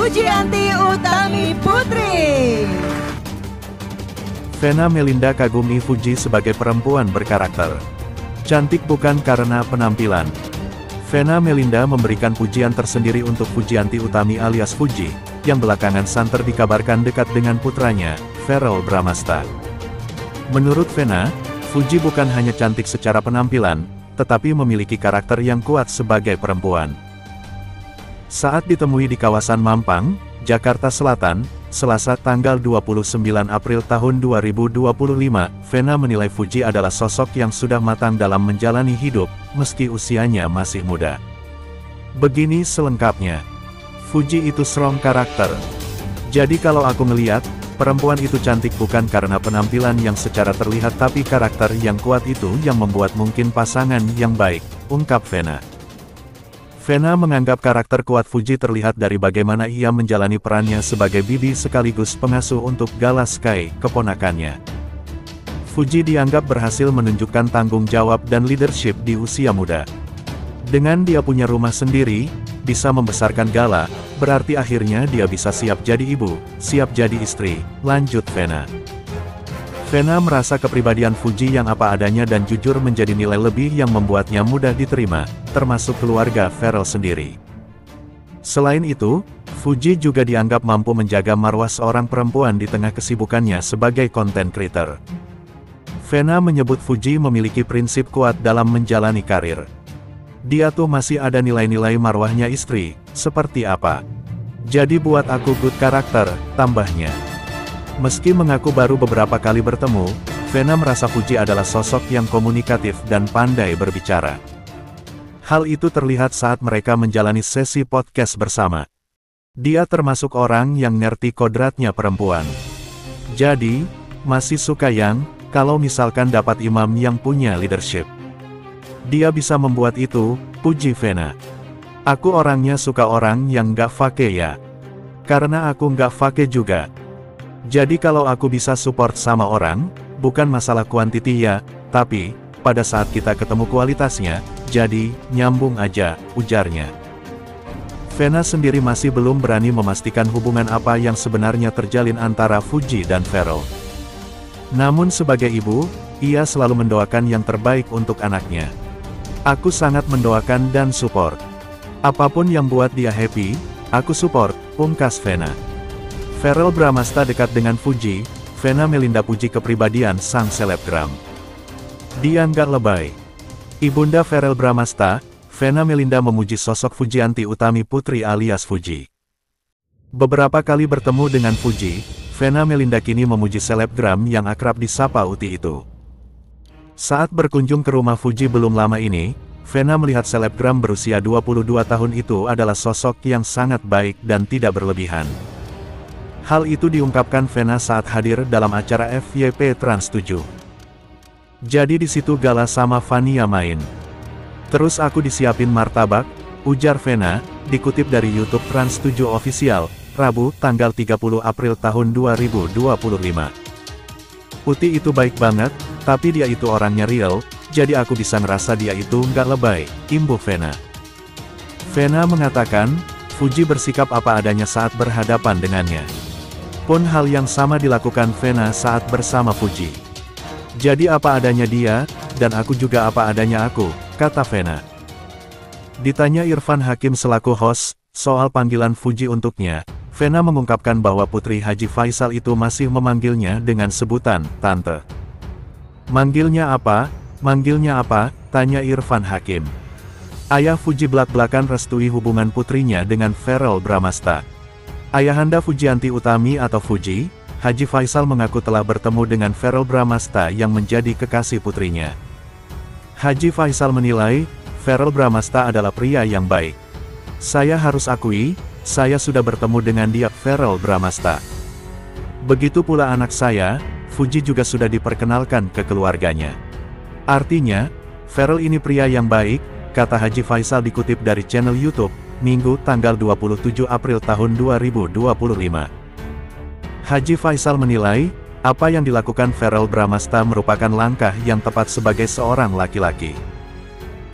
Fujianti Utami Putri. Vena Melinda kagumi Fuji sebagai perempuan berkarakter. Cantik bukan karena penampilan. Vena Melinda memberikan pujian tersendiri untuk Fujianti Utami alias Fuji, yang belakangan santer dikabarkan dekat dengan putranya, Verrell Bramasta. Menurut Vena, Fuji bukan hanya cantik secara penampilan, tetapi memiliki karakter yang kuat sebagai perempuan. Saat ditemui di kawasan Mampang, Jakarta Selatan, Selasa tanggal 29 April tahun 2025, Vena menilai Fuji adalah sosok yang sudah matang dalam menjalani hidup, meski usianya masih muda. Begini selengkapnya. Fuji itu strong karakter. Jadi kalau aku ngeliat, perempuan itu cantik bukan karena penampilan yang secara terlihat tapi karakter yang kuat itu yang membuat mungkin pasangan yang baik, ungkap Vena. Vena menganggap karakter kuat Fuji terlihat dari bagaimana ia menjalani perannya sebagai bibi sekaligus pengasuh untuk Gala Sky, keponakannya. Fuji dianggap berhasil menunjukkan tanggung jawab dan leadership di usia muda. Dengan dia punya rumah sendiri, bisa membesarkan Gala, berarti akhirnya dia bisa siap jadi ibu, siap jadi istri, lanjut Vena. Vena merasa kepribadian Fuji yang apa adanya dan jujur menjadi nilai lebih yang membuatnya mudah diterima, termasuk keluarga Verrell sendiri. Selain itu, Fuji juga dianggap mampu menjaga marwah seorang perempuan di tengah kesibukannya sebagai content creator. Vena menyebut Fuji memiliki prinsip kuat dalam menjalani karir. Dia tuh masih ada nilai-nilai marwahnya istri, seperti apa? Jadi buat aku good karakter, tambahnya. Meski mengaku baru beberapa kali bertemu, Vena merasa Fuji adalah sosok yang komunikatif dan pandai berbicara. Hal itu terlihat saat mereka menjalani sesi podcast bersama. Dia termasuk orang yang ngerti kodratnya perempuan. Jadi, masih suka yang, kalau misalkan dapat imam yang punya leadership. Dia bisa membuat itu, puji Vena. Aku orangnya suka orang yang gak fake ya. Karena aku gak fake juga. Jadi kalau aku bisa support sama orang, bukan masalah kuantiti ya, tapi, pada saat kita ketemu kualitasnya, jadi, nyambung aja, ujarnya. Vena sendiri masih belum berani memastikan hubungan apa yang sebenarnya terjalin antara Fuji dan Verrell. Namun sebagai ibu, ia selalu mendoakan yang terbaik untuk anaknya. Aku sangat mendoakan dan support. Apapun yang buat dia happy, aku support, pungkas Vena. Verrell Bramasta dekat dengan Fuji, Vena Melinda puji kepribadian sang selebgram. Dia nggak lebay. Ibunda Verrell Bramasta, Vena Melinda memuji sosok Fujianti Utami Putri alias Fuji. Beberapa kali bertemu dengan Fuji, Vena Melinda kini memuji selebgram yang akrab disapa Uti itu. Saat berkunjung ke rumah Fuji belum lama ini, Vena melihat selebgram berusia 22 tahun itu adalah sosok yang sangat baik dan tidak berlebihan. Hal itu diungkapkan Vena saat hadir dalam acara FYP Trans 7. Jadi di situ Gala sama Vania main. Terus aku disiapin martabak, ujar Vena, dikutip dari YouTube Trans 7 Official, Rabu, tanggal 30 April tahun 2025. Uti itu baik banget, tapi dia itu orangnya real, jadi aku bisa ngerasa dia itu nggak lebay, imbuh Vena. Vena mengatakan, Fuji bersikap apa adanya saat berhadapan dengannya. Pun hal yang sama dilakukan Vena saat bersama Fuji. Jadi apa adanya dia, dan aku juga apa adanya aku, kata Vena. Ditanya Irfan Hakim selaku host, soal panggilan Fuji untuknya, Vena mengungkapkan bahwa Putri Haji Faisal itu masih memanggilnya dengan sebutan, Tante. Manggilnya apa? Manggilnya apa? Tanya Irfan Hakim. Ayah Fuji belak-belakan restui hubungan putrinya dengan Verrell Bramasta. Ayahanda Fujianti Utami atau Fuji, Haji Faisal mengaku telah bertemu dengan Verrell Bramasta yang menjadi kekasih putrinya. Haji Faisal menilai, Verrell Bramasta adalah pria yang baik. Saya harus akui, saya sudah bertemu dengan dia, Verrell Bramasta. Begitu pula anak saya, Fuji juga sudah diperkenalkan ke keluarganya. Artinya, Verrell ini pria yang baik, kata Haji Faisal dikutip dari channel YouTube, Minggu tanggal 27 April tahun 2025. Haji Faisal menilai, apa yang dilakukan Verrell Bramasta merupakan langkah yang tepat sebagai seorang laki-laki.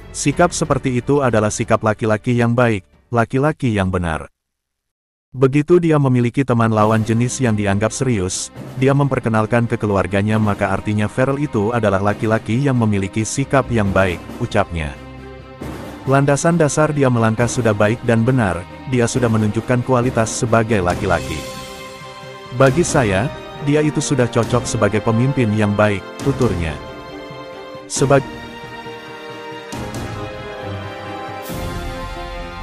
Sikap seperti itu adalah sikap laki-laki yang baik, laki-laki yang benar. Begitu dia memiliki teman lawan jenis yang dianggap serius, dia memperkenalkan ke keluarganya, maka artinya Farrell itu adalah laki-laki yang memiliki sikap yang baik, ucapnya. Landasan dasar dia melangkah sudah baik dan benar, dia sudah menunjukkan kualitas sebagai laki-laki. Bagi saya, dia itu sudah cocok sebagai pemimpin yang baik, tuturnya. Sebagai